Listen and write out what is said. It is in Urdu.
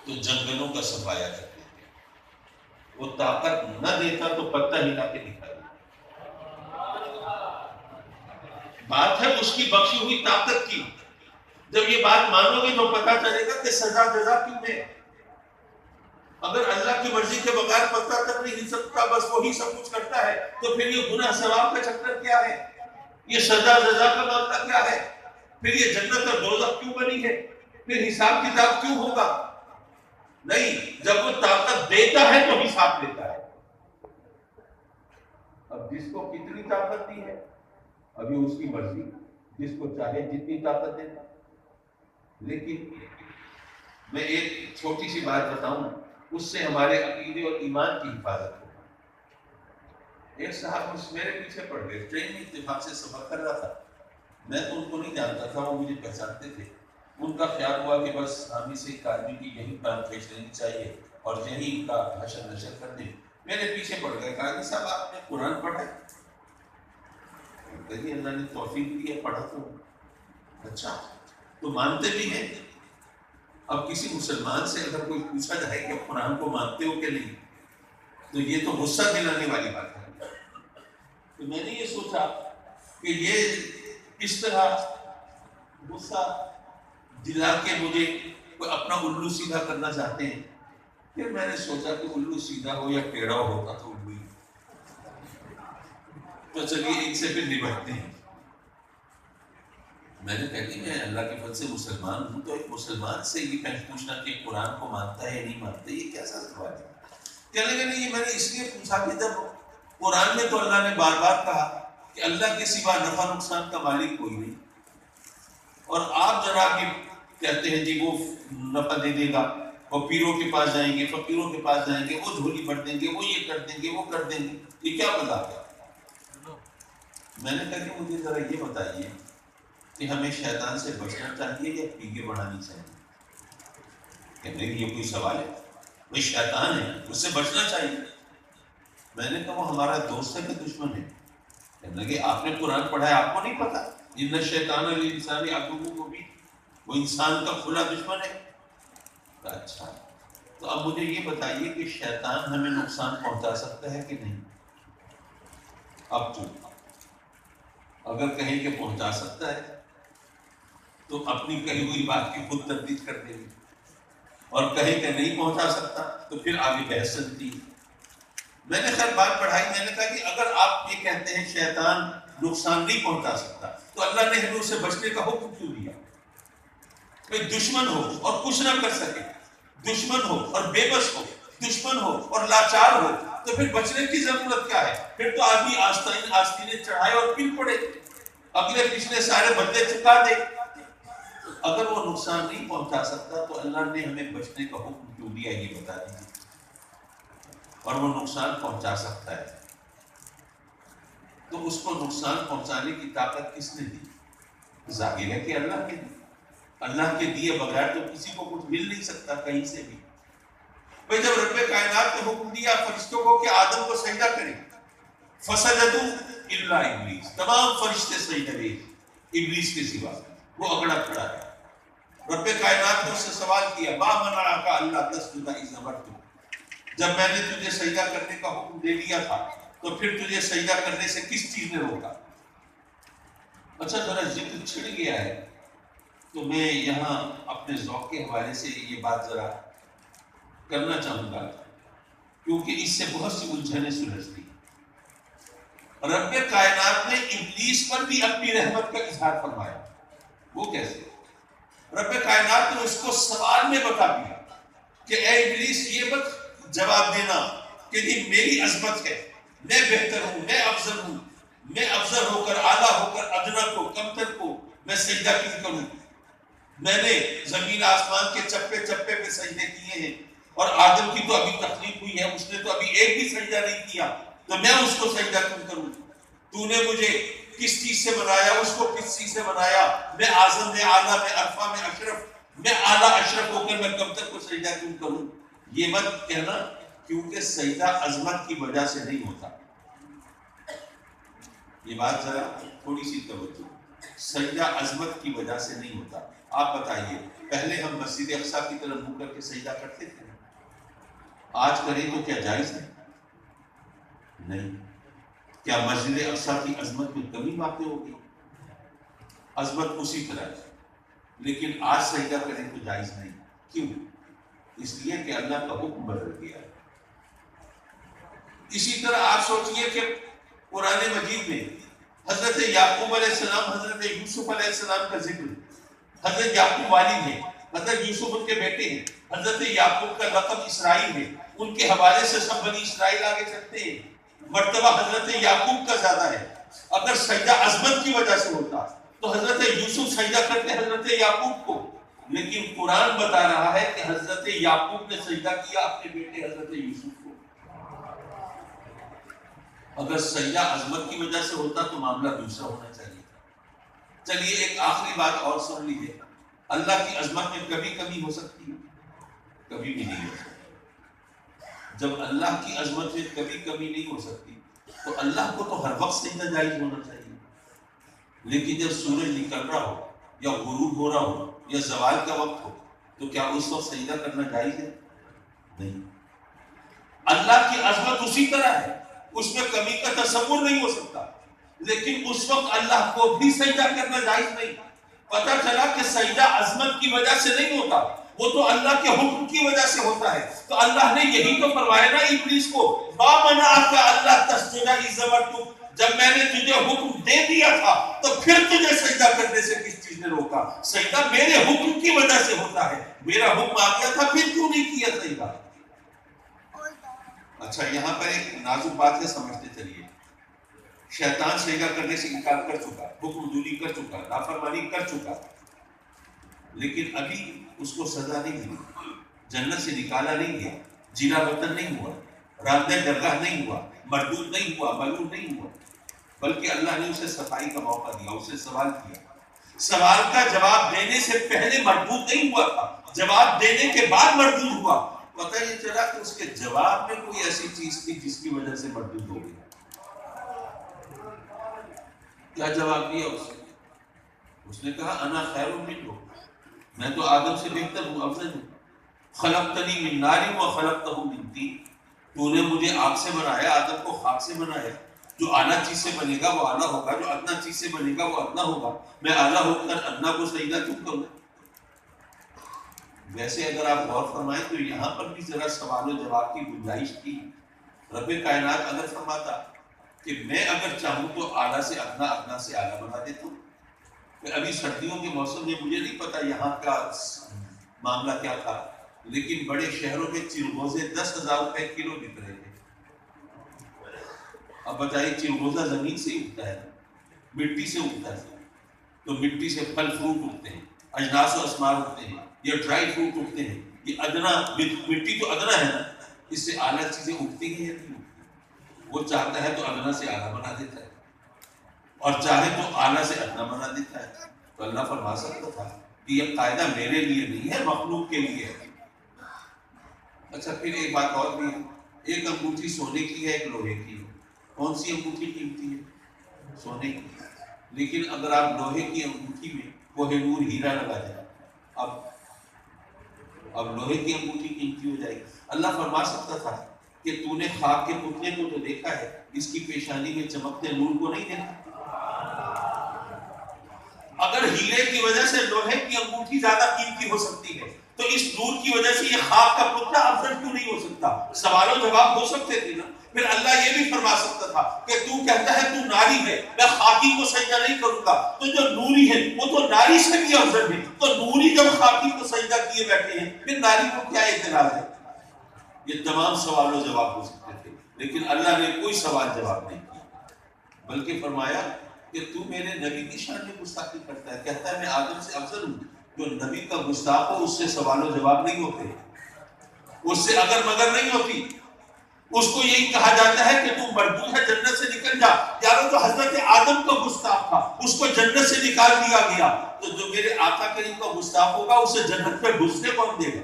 تو جنگلوں کا صفایا کرتے تھے. وہ طاقت نہ دیتا تو پتہ ہلا کے دکھا دیتا. بات ہے اس کی بخشی ہوئی طاقت کی. جب یہ بات مانو گے تو پتا چلے گا کہ سزا جزا کیوں ہے. اگر اللہ کی مرضی کے بغیر پتہ تک نہیں ہل سکتا، بس وہی سب کچھ کرتا ہے، تو پھر یہ گناہ ثواب کا چکر کیا ہے؟ یہ سزا جزا کا معاملہ کیا ہے؟ پھر یہ جنت اور دوزخ کیوں بنی ہے؟ پھر حساب کتاب کیوں ہوگا؟ نہیں، جب وہ طاقت دیتا ہے تو حساب دیتا ہے. اب جس کو کتنی طاقت دی ہے ابھی اس کی مرضی، جس کو چاہے جتنی طاقت دیتا. لیکن میں ایک چھوٹی سی بات بتاؤں، اس سے ہمارے عقیدے اور ایمان کی حفاظت ہو. ایک صاحب میرے پیچھے پڑ گئے، ٹرین میں اتفاق سے سفر کر رہا تھا. میں تو ان کو نہیں جانتا تھا، وہ مجھے پہچانتے تھے. ان کا خیال ہوا کہ بس حامی سے ایک آدمی کی یہی پان کھینچ لینی چاہیے اور یہی ان کا حشر نشر کر دیں. میرے پیچھے پڑ گئے، کہا کہ صاحب آپ نے قرآن پڑھا ہے؟ کہیے اللہ نے توفیق دی ہے، پڑھا تو. اچھا، تو مانتے بھی ہیں؟ اب کسی مسلمان سے اگر کوئی پوچھا جائے کہ قرآن کو مانتے ہو کہ نہیں، تو یہ تو غصہ دلانے والی بات ہے. تو میں نے یہ سوچا کہ یہ کس طرح غصہ دلا کے مجھے کوئی اپنا الو سیدھا کرنا چاہتے ہیں. پھر میں نے سوچا کہ الو سیدھا ہو یا ٹیڑھا ہوتا تو الو ہی. تو چلیے ان سے پھر نبٹتے ہیں. میں نے کہا کہ میں اللہ کے فضل سے مسلمان ہوں، تو ایک مسلمان سے یہ پوچھنا کہ قرآن کو مانتا ہے یا نہیں مانتا، یہ کیسا سوال ہے؟ کہنے لگے نہیں، یہ میں نے اس لیے پوچھا کہ جب قرآن میں تو اللہ نے بار بار کہا کہ اللہ کے سوا نفع نقصان کا مالک کوئی نہیں، اور آپ جناب یہ کہتے ہیں جی وہ نفع دے دے گا، وہ پیروں کے پاس جائیں گے، فقیروں کے پاس جائیں گے، وہ جھولی بھر دیں گے، وہ یہ کر دیں گے، وہ کر دیں گے. یہ کیا مذاق ہے؟ میں نے کہا کہ مجھے ذرا یہ بتائیے کہ ہمیں شیطان سے بچنا چاہیے یا پیگے بڑھانی چاہیے؟ کہنے لگے یہ کوئی سوال ہے؟ وہ شیطان ہے، اس سے بچنا چاہیے. میں نے کہا وہ ہمارا دوست ہے کہ دشمن ہے؟ کہنے لگے آپ نے قرآن پڑھا ہے، آپ کو نہیں پتا ان الشیطان للانسان عدو مبین، وہ انسان کا کھلا دشمن ہے. اچھا، تو اب مجھے یہ بتائیے کہ شیطان ہمیں نقصان پہنچا سکتا ہے کہ نہیں؟ اب تو اگر کہیں کہ پہنچا سکتا ہے تو اپنی کہی ہوئی بات کی خود تردید کر دیں گے، اور کہیں کہ نہیں پہنچا سکتا تو پھر آگے بحث چلتی ہے. میں نے خیر بات پڑھائی. میں نے کہا کہ اگر آپ یہ کہتے ہیں شیطان نقصان نہیں پہنچا سکتا تو اللہ نے ہمیں اسے بچنے کا حکم کیوں دیا؟ کوئی دشمن ہو اور کچھ نہ کر سکے، دشمن ہو اور بے بس ہو، دشمن ہو اور لاچار ہو، تو پھر بچنے کی ضرورت کیا ہے؟ پھر تو آدمی آستینیں چڑھائے اور پھر پڑے، اگلے پچھلے سارے بدلے چکا دے. اگر وہ نقصان نہیں پہنچا سکتا تو اللہ نے ہمیں بچنے کا حکم کیوں دیا، یہ بتا دیجیے. اور وہ نقصان پہنچا سکتا ہے تو اس کو نقصان پہنچانے کی طاقت کس نے دی؟ ظاہر ہے کہ اللہ کے دی. اللہ کے دیے بغیر تو کسی کو کچھ مل نہیں سکتا کہیں سے بھی. بھئی جب رب کائنات نے حکم دیا فرشتوں کو کہ آدم کو سجدہ کریں، فسجدوا الا ابلیس، تمام فرشتے سجدہ کرے ابلیس کے سوا. وہ اگڑا کھڑا ہے. رب کائنات نے اس سے سوال کیا ما منعک الا تسجد اذ امرتک، جب میں نے تجھے سجدہ کرنے کا حکم دے دیا تھا تو پھر تجھے سجدہ کرنے سے کس چیز نے روکا؟ اچھا ذرا ذکر چھڑ گیا ہے تو میں یہاں اپنے ذوق کے حوالے سے یہ بات ذرا کرنا چاہوں گا، کیونکہ اس سے بہت سی الجھنیں سلجھتی. رب کائنات نے ابلیس پر بھی اپنی رحمت کا اظہار فرمایا. وہ کیسے؟ رب کائنات نے اس کو سوال میں بتا دیا کہ اے ابلیس یہ مت جواب دینا کہ نہیں میری عظمت ہے، میں بہتر ہوں، میں افضل ہوں، میں افضل ہو کر اعلیٰ ہو کر ادنا کو کمتر کو میں سجدہ کیوں کروں؟ میں نے زمین آسمان کے چپے چپے پہ سجدے کیے ہیں، اور آدم کی تو ابھی تخلیق ہوئی ہے، اس نے تو ابھی ایک بھی سجدہ نہیں کیا، تو میں اس کو سجدہ کیوں کروں؟ تو نے مجھے کس چیز سے بنایا، اس کو کس چیز سے بنایا؟ میں اعظم، میں اعلیٰ، میں ارفع، میں اشرف، میں اعلیٰ اشرف ہو کر میں کمتر کو سجدہ کیوں کروں؟ یہ مت کہنا، کیونکہ سجدہ عظمت کی وجہ سے نہیں ہوتا. یہ بات ذرا تھوڑی سی توجہ، سجدہ عظمت کی وجہ سے نہیں ہوتا. آپ بتائیے پہلے ہم مسجد اقصی کی طرف منہ کر کے سجدہ کرتے تھے، آج کریں تو کیا جائز ہے؟ نہیں۔ کیا مسجد اقصی کی عظمت میں کمی واقع ہوگی؟ عظمت اسی طرح ہے، لیکن آج سجدہ کریں تو جائز نہیں۔ کیوں؟ اس لیے کہ اللہ کا حکم بدل گیا ہے۔ اسی طرح آپ سوچئے کہ قرآن مجید میں حضرت یعقوب علیہ السلام، حضرت یوسف علیہ السلام کا ذکر، حضرت یعقوب والد ہیں، حضرت یوسف ان کے بیٹے ہیں، حضرت یعقوب کا لقب اسرائیل ہے، ان کے حوالے سے سب بنی اسرائیل آگے چلتے ہیں، مرتبہ حضرت یعقوب کا زیادہ ہے۔ اگر سجدہ عظمت کی وجہ سے ہوتا تو حضرت یوسف سجدہ کرتے حضرت یعقوب کو، لیکن قرآن بتا رہا ہے کہ حضرت یعقوب نے سجدہ کیا اپنے بیٹے حضرت یوسف کو۔ اگر سجدہ عظمت کی وجہ سے ہوتا تو معاملہ دوسرا ہونا چاہیے تھا۔ چلیے ایک آخری بات اور سن لیجیے، اللہ کی عظمت میں کبھی کمی ہو سکتی ہے؟ کبھی بھی نہیں ہو سکتی۔ جب اللہ کی عظمت میں کبھی کمی نہیں ہو سکتی تو اللہ کو تو ہر وقت سجدہ جائز ہونا چاہیے، لیکن جب سورج نکل رہا ہو یا غروب ہو رہا ہو یا زوال کا وقت ہو تو کیا اس وقت سجدہ کرنا جائز ہے؟ نہیں۔ اللہ کی عظمت اسی طرح ہے، اس میں کمی کا تصور نہیں ہو سکتا، لیکن اس وقت اللہ کو بھی سجدہ کرنا جائز نہیں۔ پتہ چلا کہ سجدہ عظمت کی وجہ سے نہیں ہوتا، وہ تو اللہ کے حکم کی وجہ سے ہوتا ہے۔ تو اللہ نے یہی تو فرمایا نا ابلیس کو، ما منعک الا تسجد اذ امرتک، جب میں نے تجھے حکم دے دیا تھا تو پھر تجھے سجدہ کرنے سے کس چیز نے روکا؟ سجدہ میرے حکم کی وجہ سے ہوتا ہے، میرا حکم آ گیا تھا پھر کیوں نہیں کیا سجدہ؟ اچھا یہاں پر ایک نازک بات ہے، سمجھتے چلیے۔ شیطان سجدہ کرنے سے انکار کر چکا، حکم دوری کر چکا، نافرمانی کر چکا، لیکن ابھی اس کو سزا نہیں ملی، جنت سے نکالا نہیں گیا، جینا وطن نہیں ہوا، راندہ درگاہ نہیں ہوا، مردود نہیں ہوا، ملعون نہیں ہوا، بلکہ اللہ نے اسے صفائی کا موقع دیا، اسے سوال کیا۔ سوال کا جواب دینے سے پہلے مردود نہیں ہوا تھا، جواب دینے کے بعد مردود ہوا۔ پتہ یہ چلا کہ اس کے جواب میں کوئی ایسی چیز تھی جس کی وجہ سے مردود ہو گئی۔ کیا جواب دیا اس نے کہا انا خیر منہ، میں تو آدم سے بہتر ہوں، افضل ہوں۔ خلقتنی من نار و خلقتہ من طین، تو نے مجھے آگ سے بنایا، آدم کو خاک سے بنایا۔ جو اعلیٰ چیز سے بنے گا وہ اعلیٰ ہوگا، جو ادنا چیز سے بنے گا وہ ادنا ہوگا، میں اعلیٰ ہو کر ادنا کو سجدہ کیوں کروں؟ ویسے اگر آپ غور فرمائیں تو یہاں پر بھی ذرا سوال و جواب کی گنجائش تھی۔ رب کائنات اگر فرماتا کہ میں اگر چاہوں تو اعلیٰ سے ادنا، ادنا سے اعلیٰ بنا دیتا ہوں۔ کہ ابھی سردیوں کے موسم میں مجھے نہیں پتا یہاں کا معاملہ کیا تھا، لیکن بڑے شہروں میں چلغوزے 10,000 روپے کلو بک رہے تھے۔ اب بتائیے چلغوزہ زمین سے اگتا ہے، مٹی سے اگتا ہے، تو مٹی سے پھل فروٹ اگتے ہیں، اجناس و اسمار اگتے ہیں، یا ڈرائی فروٹ اگتے ہیں۔ یہ ادنا مٹی تو ادنا ہے نا، اس سے اعلیٰ چیزیں اگتی ہیں یا نہیں اگتی؟ وہ چاہتا ہے تو ادنا سے اعلیٰ بنا دیتا ہے، اور چاہے تو اعلیٰ سے ادنا بنا دیتا ہے۔ تو اللہ فرما سکتا تھا کہ یہ قاعدہ میرے لیے نہیں ہے، مخلوق کے لیے ہے۔ اچھا پھر ایک بات اور بھی ہے، ایک انگوٹھی سونے کی ہے، ایک لوہے کی ہے۔ کون سی انگوٹھی قیمتی ہے؟ سونے کی۔ لیکن اگر آپ لوہے کی انگوٹھی میں کوہ نور ہیرا لگا جائے، اب لوہے کی انگوٹھی قیمتی ہو جائے گی۔ اللہ فرما سکتا تھا کہ تو نے خاک کے پتلے کو تو دیکھا ہے، اس کی پیشانی میں چمکتے نور کو نہیں دیکھا۔ اگر ہیرے کی وجہ سے لوہے کی انگوٹھی زیادہ قیمتی ہو سکتی ہے تو اس نور کی وجہ سے یہ خاک کا پتلا افضل کیوں نہیں ہو سکتا؟ سوال و جواب ہو سکتے تھے نا۔ پھر اللہ یہ بھی فرما سکتا تھا کہ تو کہتا ہے تو ناری ہے، میں خاکی کو سجدہ نہیں کروں گا، تو جو نوری ہے وہ تو ناری سے بھی افضل ہے، تو نوری جب خاکی کو سجدہ کیے بیٹھے ہیں پھر ناری کو کیا اعتراض ہے؟ یہ تمام سوال و جواب ہو سکتے تھے، لیکن اللہ نے کوئی سوال جواب نہیں کیا، بلکہ فرمایا کہ تو میرے نبی کی شان میں گستاخی کرتا ہے، کہتا ہے میں آدم سے افضل ہوں۔ جو نبی کا گستاخ ہو اس سے سوال و جواب نہیں ہوتے، اس سے اگر مگر نہیں ہوتی۔ اس کو یہی کہا جاتا ہے کہ تو مردود ہے، جنت سے نکل جا۔ یارو جو حضرت آدم کا گستاخ تھا اس کو جنت سے نکال دیا گیا، تو جو میرے آقا کریم کا گستاخ ہوگا اسے جنت میں گھسنے کون دے گا؟